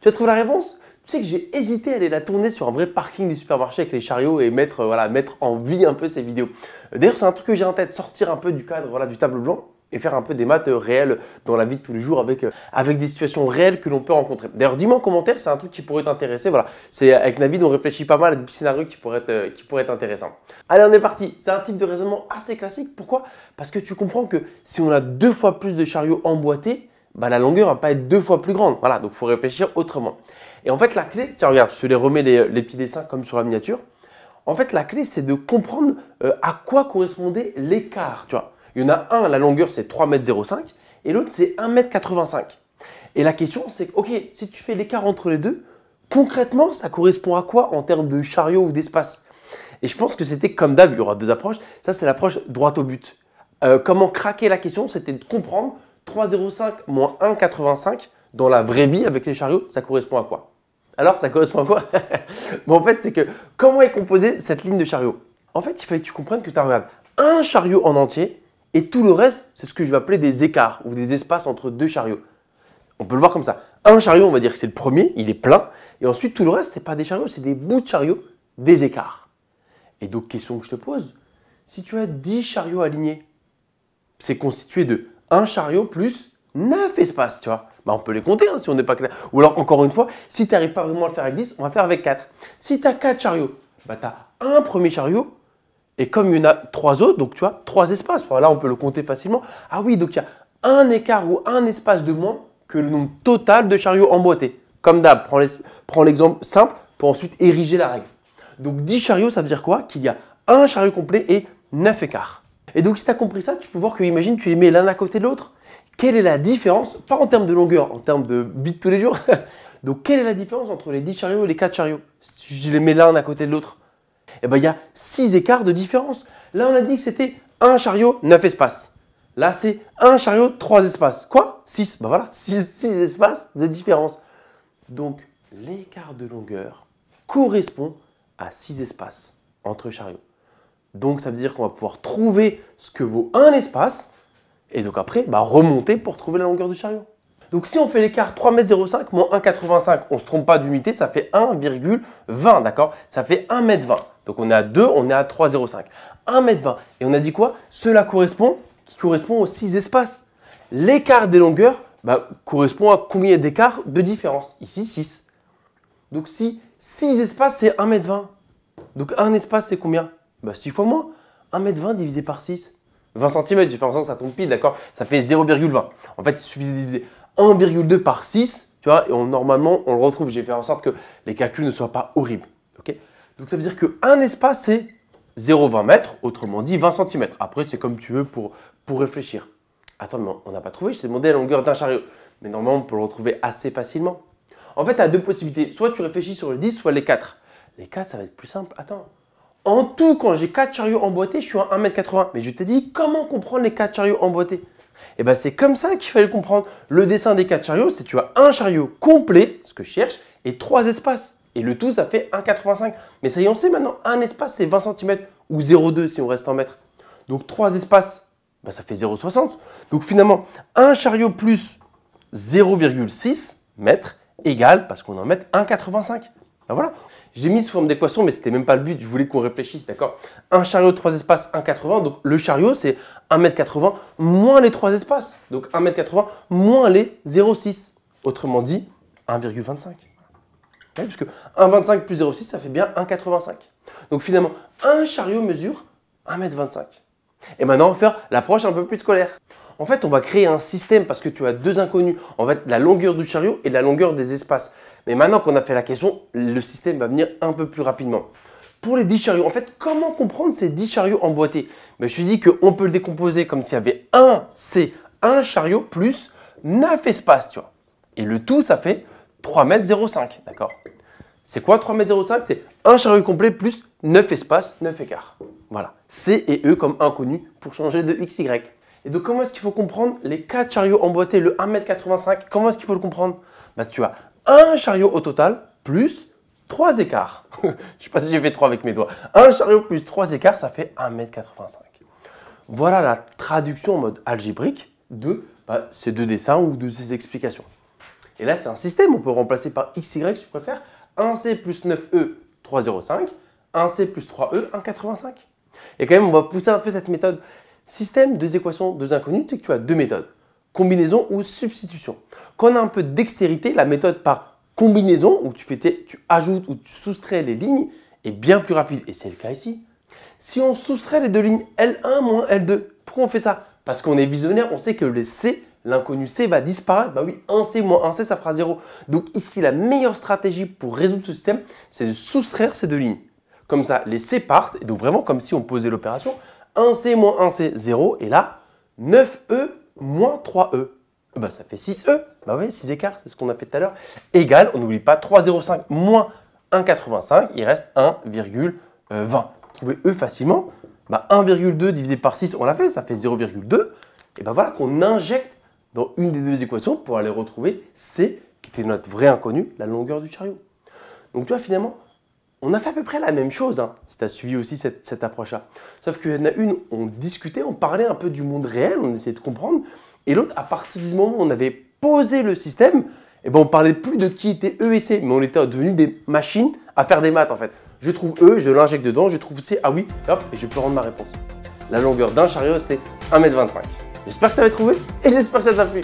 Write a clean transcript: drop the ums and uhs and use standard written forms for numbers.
Tu as trouvé la réponse? Tu sais que j'ai hésité à aller la tourner sur un vrai parking du supermarché avec les chariots et mettre, mettre en vie un peu ces vidéos. D'ailleurs, c'est un truc que j'ai en tête, sortir un peu du cadre du tableau blanc et faire un peu des maths réelles dans la vie de tous les jours avec des situations réelles que l'on peut rencontrer. D'ailleurs, dis-moi en commentaire, c'est un truc qui pourrait t'intéresser. Voilà, c'est avec Navid, on réfléchit pas mal à des petits scénarios qui pourraient être intéressants. Allez, on est parti. C'est un type de raisonnement assez classique. Pourquoi? Parce que tu comprends que si on a 2 fois plus de chariots emboîtés, la longueur va pas être 2 fois plus grande. Voilà, donc il faut réfléchir autrement. Et en fait, la clé, tiens, regarde, je te les remets les petits dessins comme sur la miniature. En fait, la clé, c'est de comprendre à quoi correspondait l'écart, tu vois. Il y en a un, la longueur, c'est 3,05 m et l'autre, c'est 1,85 m. Et la question, c'est que, ok, si tu fais l'écart entre les deux, concrètement, ça correspond à quoi en termes de chariot ou d'espace? Et je pense que c'était comme d'hab, il y aura 2 approches. Ça, c'est l'approche droite au but. Comment craquer la question? C'était de comprendre 3,05 moins 1,85 dans la vraie vie avec les chariots, ça correspond à quoi? Alors, ça correspond à quoi? Bon, en fait, c'est que comment est composée cette ligne de chariot? En fait, il fallait que tu comprennes que tu regardes un chariot en entier et tout le reste, c'est ce que je vais appeler des écarts ou des espaces entre 2 chariots. On peut le voir comme ça. Un chariot, on va dire que c'est le premier, il est plein. Et ensuite, tout le reste, ce n'est pas des chariots, c'est des bouts de chariots, des écarts. Et donc, question que je te pose, si tu as 10 chariots alignés, c'est constitué de un chariot plus 9 espaces, tu vois. On peut les compter si on n'est pas clair. Ou alors, encore une fois, si tu n'arrives pas vraiment à le faire avec 10, on va faire avec 4. Si tu as 4 chariots, tu as un premier chariot et comme il y en a 3 autres, donc tu vois, 3 espaces. Là, on peut le compter facilement. Ah oui, donc il y a un écart ou un espace de moins que le nombre total de chariots emboîtés. Comme d'hab, prends l'exemple simple pour ensuite ériger la règle. Donc 10 chariots, ça veut dire quoi? Qu'il y a un chariot complet et 9 écarts. Et donc, si tu as compris ça, tu peux voir que, imagine, tu les mets l'un à côté de l'autre. Quelle est la différence? Pas en termes de longueur, en termes de vie de tous les jours. Donc, quelle est la différence entre les 10 chariots et les 4 chariots? Si je les mets l'un à côté de l'autre, eh ben, il y a 6 écarts de différence. Là, on a dit que c'était un chariot, 9 espaces. Là, c'est un chariot, 3 espaces. Quoi? 6. Ben voilà, 6 espaces de différence. Donc, l'écart de longueur correspond à 6 espaces entre chariots. Donc, ça veut dire qu'on va pouvoir trouver ce que vaut un espace et donc après, remonter pour trouver la longueur du chariot. Donc, si on fait l'écart 3,05 m moins 1,85 m, on ne se trompe pas d'unité, ça fait 1,20, d'accord? Ça fait 1,20 m. Donc, on est à 2, on est à 3,05 m. 1,20 m. Et on a dit quoi? Cela correspond aux 6 espaces. L'écart des longueurs correspond à combien d'écarts de différence? Ici, 6. Donc, si 6 espaces, c'est 1,20 m. Donc, un espace, c'est combien? 6 fois moins. 1,20 m divisé par 6. 20 cm, j'ai fait en sorte que ça tombe pile, d'accord? Ça fait 0,20. En fait, il suffisait de diviser 1,2 par 6, tu vois, et normalement, on le retrouve. J'ai fait en sorte que les calculs ne soient pas horribles. Okay, donc, ça veut dire qu'un espace, c'est 0,20 m, autrement dit 20 cm. Après, c'est comme tu veux pour réfléchir. Attends, mais on n'a pas trouvé, je t'ai demandé la longueur d'un chariot. Mais normalement, on peut le retrouver assez facilement. En fait, tu as 2 possibilités. Soit tu réfléchis sur les 10, soit les 4. Les 4, ça va être plus simple. Attends. En tout, quand j'ai 4 chariots emboîtés, je suis à 1,80 m. Mais je t'ai dit, comment comprendre les 4 chariots emboîtés? Et bien, c'est comme ça qu'il fallait comprendre. Le dessin des 4 chariots, c'est tu as un chariot complet, ce que je cherche, et 3 espaces. Et le tout, ça fait 1,85 m. Mais ça y est, on sait maintenant, un espace, c'est 20 cm ou 0,2 si on reste en mètres. Donc, 3 espaces, ça fait 0,60. Donc, finalement, un chariot plus 0,6 m égale, parce qu'on en met 1,85 m. Voilà. J'ai mis sous forme d'équation, mais ce n'était même pas le but. Je voulais qu'on réfléchisse, d'accord? Un chariot, 3 espaces, 1,80 m. Donc, le chariot, c'est 1,80 m moins les 3 espaces. Donc, 1,80 m moins les 0,6. Autrement dit, 1,25. Ouais, puisque 1,25 plus 0,6, ça fait bien 1,85. Donc, finalement, un chariot mesure 1,25 m. Et maintenant, on va faire l'approche un peu plus scolaire. En fait, on va créer un système parce que tu as 2 inconnus. En fait, la longueur du chariot et la longueur des espaces. Mais maintenant qu'on a fait la question, le système va venir un peu plus rapidement. Pour les 10 chariots, en fait, comment comprendre ces 10 chariots emboîtés? Je me suis dit qu'on peut le décomposer comme s'il y avait un chariot plus 9 espaces, tu vois. Et le tout, ça fait 3,05 m, d'accord? C'est quoi 3,05 m? C'est un chariot complet plus 9 espaces, 9 écarts. Voilà. C et E comme inconnus pour changer de X, Y. Et donc, comment est-ce qu'il faut comprendre les 4 chariots emboîtés, le 1,85 m? Comment est-ce qu'il faut le comprendre? Tu as un chariot au total plus 3 écarts. Je ne sais pas si j'ai fait 3 avec mes doigts. Un chariot plus 3 écarts, ça fait 1,85 m. Voilà la traduction en mode algébrique de ces 2 dessins ou de ces explications. Et là, c'est un système. On peut remplacer par XY, si tu préfères. 1C plus 9E, 3,05. 1C plus 3E, 1,85. Et quand même, on va pousser un peu cette méthode. Système, deux équations, deux inconnues, c'est que tu as deux méthodes. Combinaison ou substitution. Quand on a un peu de dextérité, la méthode par combinaison, où tu ajoutes ou tu soustrais les lignes, est bien plus rapide. Et c'est le cas ici. Si on soustrait les deux lignes L1 moins L2, pourquoi on fait ça? Parce qu'on est visionnaire, on sait que le C, l'inconnu C va disparaître. Bah oui, 1C moins 1C, ça fera 0. Donc ici, la meilleure stratégie pour résoudre ce système, c'est de soustraire ces deux lignes. Comme ça, les C partent, et donc vraiment comme si on posait l'opération. 1C moins 1C, 0. Et là, 9E moins 3E. Bah, ça fait 6E. Bah oui, 6 écarts, c'est ce qu'on a fait tout à l'heure. Égal, on n'oublie pas, 3,05 moins 1,85, il reste 1,20. Trouver E facilement. Bah, 1,2 divisé par 6, on l'a fait, ça fait 0,2. Et bah voilà qu'on injecte dans une des deux équations pour aller retrouver C, qui était notre vrai inconnu, la longueur du chariot. Donc tu vois, finalement, on a fait à peu près la même chose, hein, si tu as suivi aussi cette approche-là. Sauf qu'il y en a une, on discutait, on parlait un peu du monde réel, on essayait de comprendre. Et l'autre, à partir du moment où on avait posé le système, eh ben, on ne parlait plus de qui était E et C, mais on était devenus des machines à faire des maths en fait. Je trouve E, je l'injecte dedans, je trouve C, ah oui, hop, et je peux rendre ma réponse. La longueur d'un chariot, c'était 1,25 m. J'espère que tu avais trouvé et j'espère que ça t'a plu.